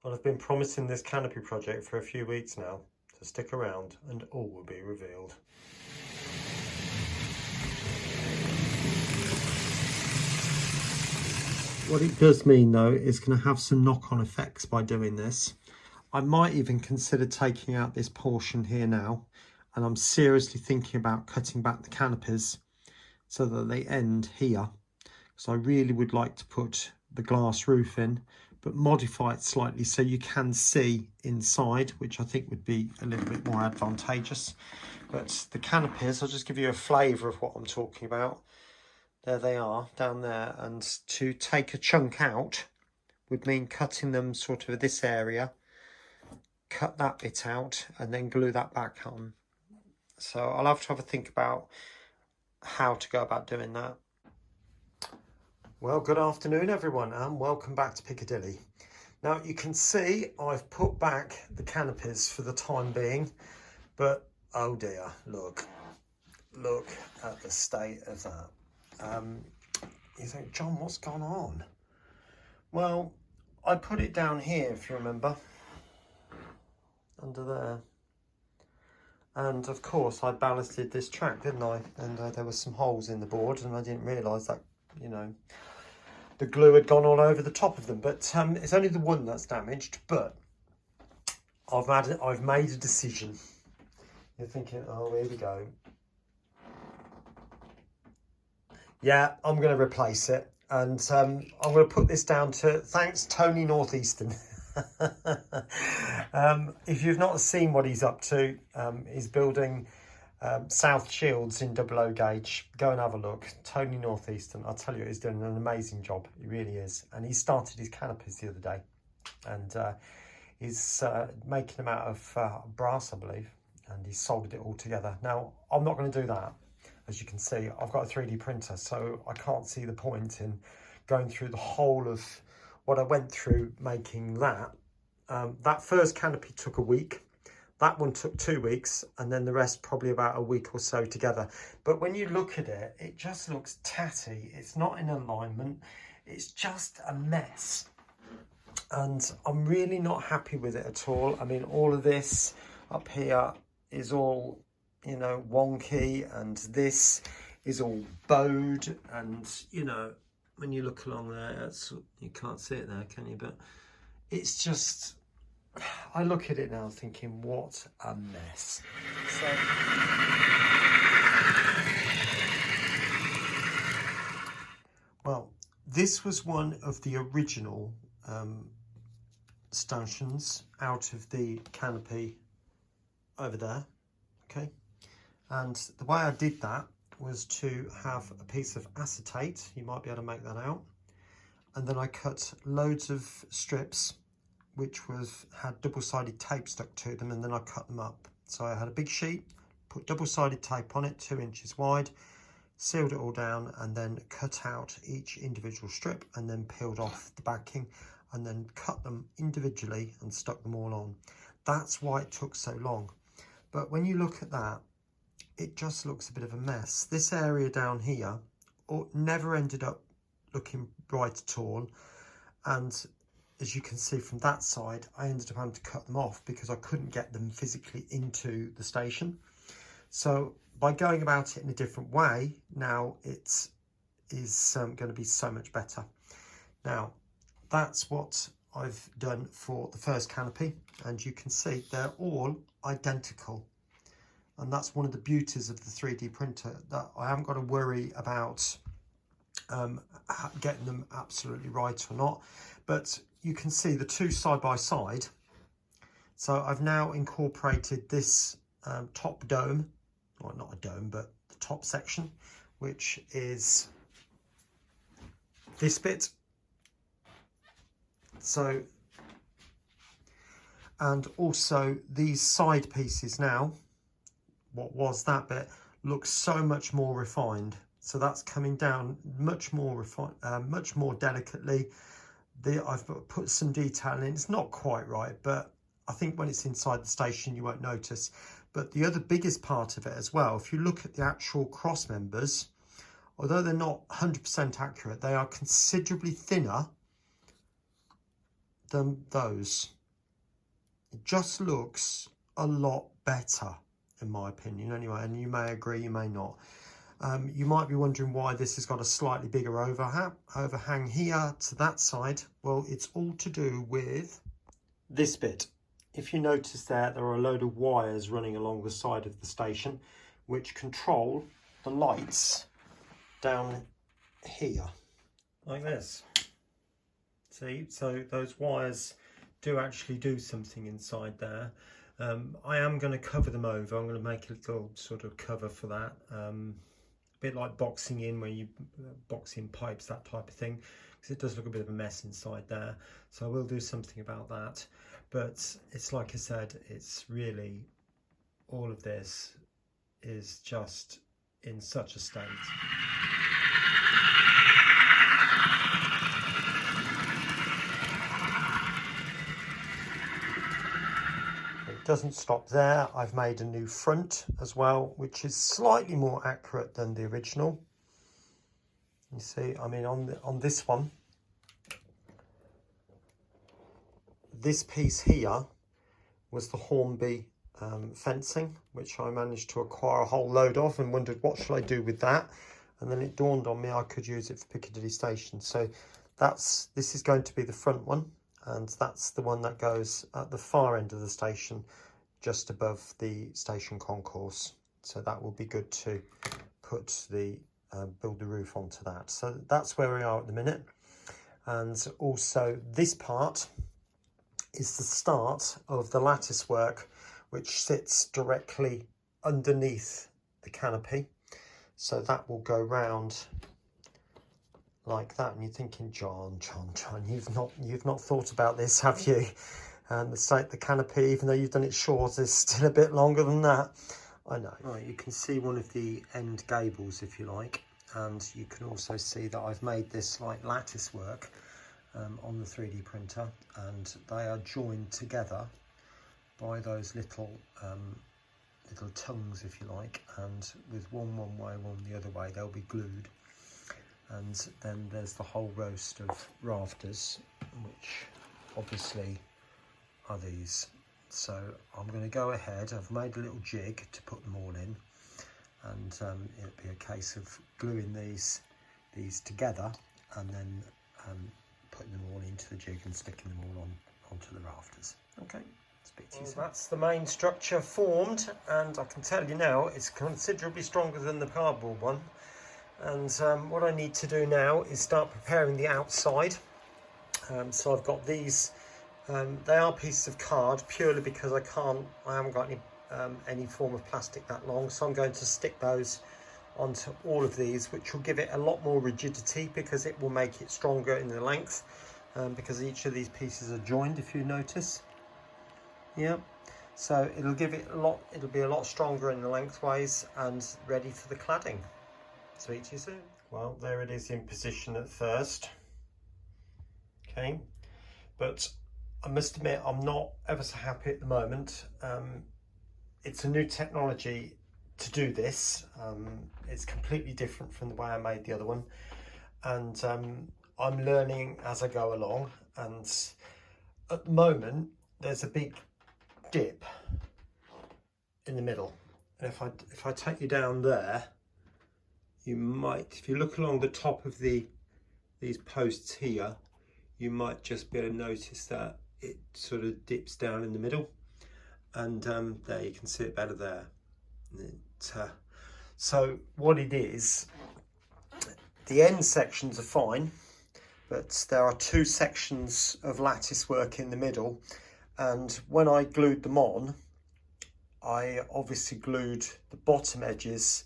Well, I've been promising this canopy project for a few weeks now, so stick around and all will be revealed. What it does mean though, is going to have some knock-on effects by doing this. I might even consider taking out this portion here now, and I'm seriously thinking about cutting back the canopies so that they end here. So I really would like to put the glass roof in, but modify it slightly so you can see inside, which I think would be a little bit more advantageous. But the canopies, I'll just give you a flavour of what I'm talking about. There they are down there, and to take a chunk out would mean cutting them sort of this area, cut that bit out and then glue that back on. So I'll have to have a think about how to go about doing that. Well, good afternoon everyone and welcome back to Piccadilly. Now you can see I've put back the canopies for the time being, but oh dear, look at the state of that. You think, John, what's gone on? Well, I put it down here, if you remember, under there. And of course I ballasted this track, didn't I? And there were some holes in the board and I didn't realise that, you know, the glue had gone all over the top of them. But it's only the one that's damaged, but I've made a decision. You're thinking, oh, here we go. Yeah, I'm going to replace it. And I'm going to put this down to, thanks Tony Northeastern. If you've not seen what he's up to, he's building South Shields in 00 gauge. Go and have a look. Tony Northeastern, I'll tell you, he's doing an amazing job. He really is. And he started his canopies the other day, and he's making them out of brass, I believe, and he's soldered it all together. Now, I'm not going to do that. As you can see, I've got a 3D printer, so I can't see the point in going through the whole of what I went through making that. That first canopy took a week. That one took 2 weeks, and then the rest probably about a week or so together. But when you look at it, it just looks tatty. It's not in alignment. It's just a mess. And I'm really not happy with it at all. I mean, all of this up here is all, you know, wonky, and this is all bowed, and, you know, when you look along there, you can't see it there, can you? But it's just, I look at it now thinking, what a mess. So, well, this was one of the original stanchions out of the canopy over there, okay? And the way I did that was to have a piece of acetate, you might be able to make that out, and then I cut loads of strips which had double-sided tape stuck to them, and then I cut them up. So I had a big sheet, put double-sided tape on it, 2 inches wide, sealed it all down, and then cut out each individual strip, and then peeled off the backing, and then cut them individually and stuck them all on. That's why it took so long. But when you look at that, it just looks a bit of a mess. This area down here never ended up looking right at all, and as you can see from that side, I ended up having to cut them off because I couldn't get them physically into the station. So by going about it in a different way, now it is going to be so much better. Now, that's what I've done for the first canopy, and you can see they're all identical. And that's one of the beauties of the 3D printer, that I haven't got to worry about getting them absolutely right or not. But you can see the two side by side. So I've now incorporated this top dome, or not a dome, but the top section, which is this bit. So, and also these side pieces now, what was that bit, looks so much more refined. So that's coming down much more refined, much more delicately. I've put some detail in. It's not quite right, but I think when it's inside the station you won't notice. But the other biggest part of it as well, if you look at the actual cross members, although they're not 100% accurate, they are considerably thinner than those. It just looks a lot better, in my opinion, anyway, and you may agree, you may not. You might be wondering why this has got a slightly bigger overhang here to that side. Well, it's all to do with this bit. If you notice there are a load of wires running along the side of the station which control the lights down here, like this. See, so those wires do actually do something inside there. I am going to cover them over. I'm going to make a little sort of cover for that. A bit like boxing in, where you box in pipes, that type of thing, because it does look a bit of a mess inside there. So I will do something about that. But it's like I said, it's really, all of this is just in such a state. It doesn't stop there. I've made a new front as well, which is slightly more accurate than the original. You see, I mean, on this one, this piece here was the Hornby fencing, which I managed to acquire a whole load of and wondered what should I do with that, and then it dawned on me I could use it for Piccadilly Station. So this is going to be the front one, and that's the one that goes at the far end of the station, just above the station concourse. So that will be good to put the build the roof onto that. So that's where we are at the minute. And also this part is the start of the lattice work, which sits directly underneath the canopy. So that will go round like that. And you're thinking, John, you've not thought about this, have you? And the canopy, even though you've done it short, is still a bit longer than that. I know. Right, you can see one of the end gables, if you like, and you can also see that I've made this like lattice work on the 3D printer, and they are joined together by those little tongues, if you like, and with one way, one the other way, they'll be glued. And then there's the whole roast of rafters, which obviously are these. So I'm going to go ahead, I've made a little jig to put them all in, and it'll be a case of gluing these together and then putting them all into the jig and sticking them all onto the rafters. Okay, speak to you soon. That's the main structure formed, and I can tell you now it's considerably stronger than the cardboard one. And what I need to do now is start preparing the outside. So I've got these, they are pieces of card purely because I haven't got any form of plastic that long, so I'm going to stick those onto all of these, which will give it a lot more rigidity because it will make it stronger in the length, because each of these pieces are joined, if you notice. Yeah, so it'll give it it'll be a lot stronger in the lengthways and ready for the cladding. Speak to you soon. Well, there it is in position at first. Okay, but I must admit I'm not ever so happy at the moment. It's a new technology to do this. It's completely different from the way I made the other one, and I'm learning as I go along. And at the moment there's a big dip in the middle, and if I take you down there, you might, if you look along the top of these posts here, you might just be able to notice that it sort of dips down in the middle, and there you can see it better there. So what it is, the end sections are fine, but there are two sections of lattice work in the middle, and when I glued them on, I obviously glued the bottom edges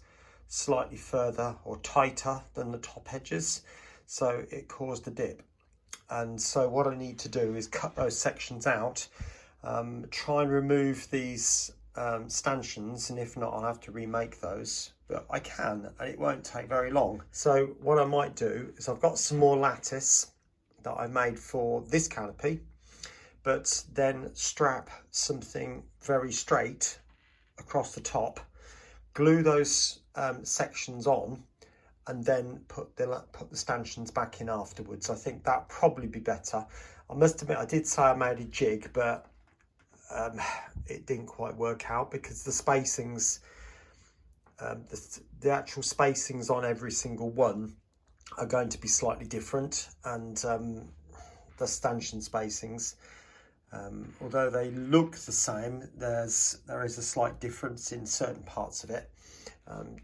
slightly further or tighter than the top edges, so it caused a dip. And so what I need to do is cut those sections out, try and remove these stanchions, and if not I'll have to remake those, but I can, and it won't take very long. So what I might do is, I've got some more lattice that I made for this canopy, but then strap something very straight across the top, glue those sections on, and then put the stanchions back in afterwards. I think that'd probably be better. I must admit I did say I made a jig, but it didn't quite work out because the spacings, the actual spacings on every single one are going to be slightly different, and the stanchion spacings, although they look the same, there is a slight difference in certain parts of it,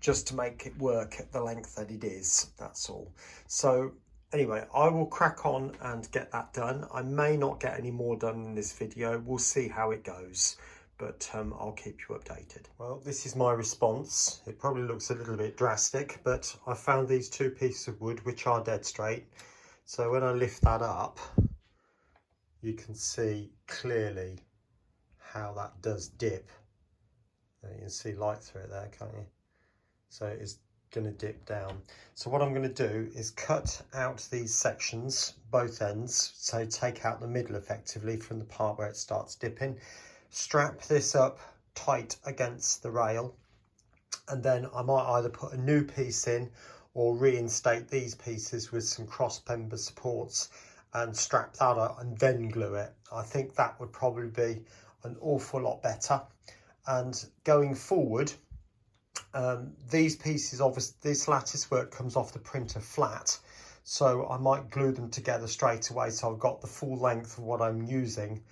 just to make it work at the length that it is, that's all. So anyway, I will crack on and get that done. I may not get any more done in this video, we'll see how it goes, but I'll keep you updated. Well, this is my response. It probably looks a little bit drastic, but I found these two pieces of wood which are dead straight. So when I lift that up, you can see clearly how that does dip. You can see light through it there, can't you? So it's going to dip down. So what I'm going to do is cut out these sections, both ends, so take out the middle effectively from the part where it starts dipping. Strap this up tight against the rail, and then I might either put a new piece in or reinstate these pieces with some cross member supports and strap that up and then glue it. I think that would probably be an awful lot better. And going forward, these pieces, obviously this lattice work comes off the printer flat, so I might glue them together straight away so I've got the full length of what I'm using,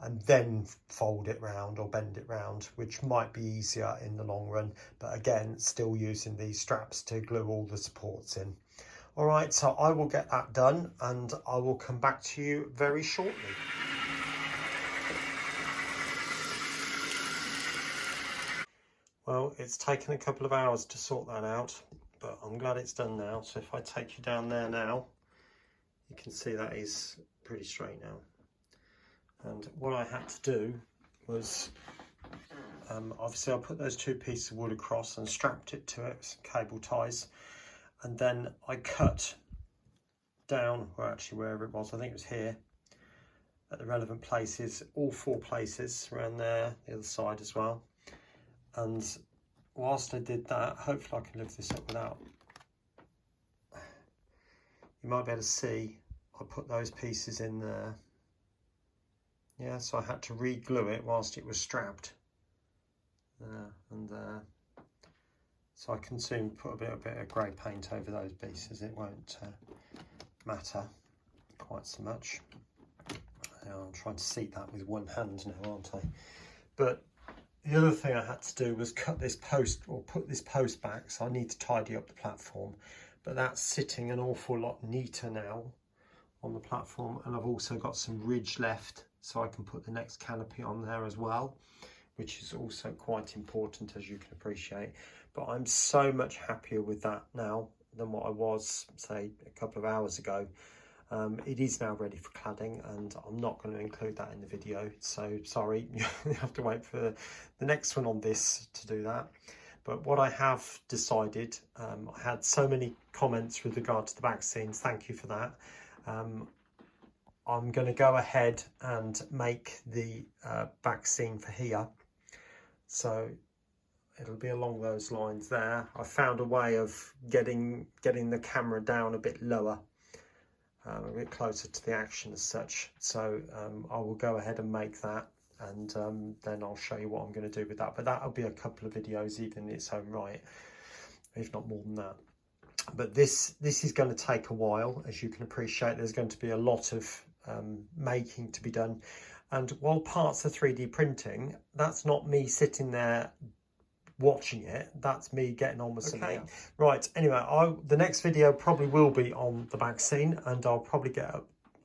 and then fold it round or bend it round, which might be easier in the long run, but again, still using these straps to glue all the supports in. All right, so I will get that done and I will come back to you very shortly. Well, it's taken a couple of hours to sort that out, but I'm glad it's done now. So if I take you down there now, you can see that is pretty straight now. And what I had to do was, obviously I put those two pieces of wood across and strapped it to it with some cable ties. And then I cut down, or actually wherever it was, I think it was here, at the relevant places, all four places around there, the other side as well. And whilst I did that, hopefully I can lift this up without, you might be able to see, I put those pieces in there. Yeah, so I had to re-glue it whilst it was strapped there and there. So I can soon put a bit of grey paint over those pieces. It won't matter quite so much. I'm trying to seat that with one hand now, aren't I? But the other thing I had to do was cut this post, or put this post back, so I need to tidy up the platform. But that's sitting an awful lot neater now on the platform, and I've also got some ridge left, so I can put the next canopy on there as well, which is also quite important, as you can appreciate. But I'm so much happier with that now than what I was, say, a couple of hours ago. It is now ready for cladding, and I'm not going to include that in the video, so sorry, you have to wait for the next one on this to do that. But what I have decided, I had so many comments with regard to the back scenes, thank you for that. I'm going to go ahead and make the back scene for here, so it'll be along those lines there. I found a way of getting the camera down a bit lower, a bit closer to the action as such. So I will go ahead and make that, and then I'll show you what I'm going to do with that. But that'll be a couple of videos even in its own right, if not more than that. But this is going to take a while, as you can appreciate. There's going to be a lot of making to be done, and while parts are 3D printing, that's not me sitting there watching it, that's me getting on with something. Okay. Right, anyway, the next video probably will be on the back scene, and I'll probably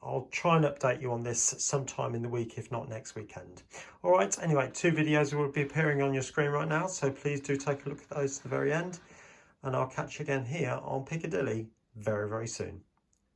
I'll try and update you on this sometime in the week, if not next weekend. All right, anyway, 2 videos will be appearing on your screen right now, so please do take a look at those to the very end, and I'll catch you again here on Piccadilly very, very soon.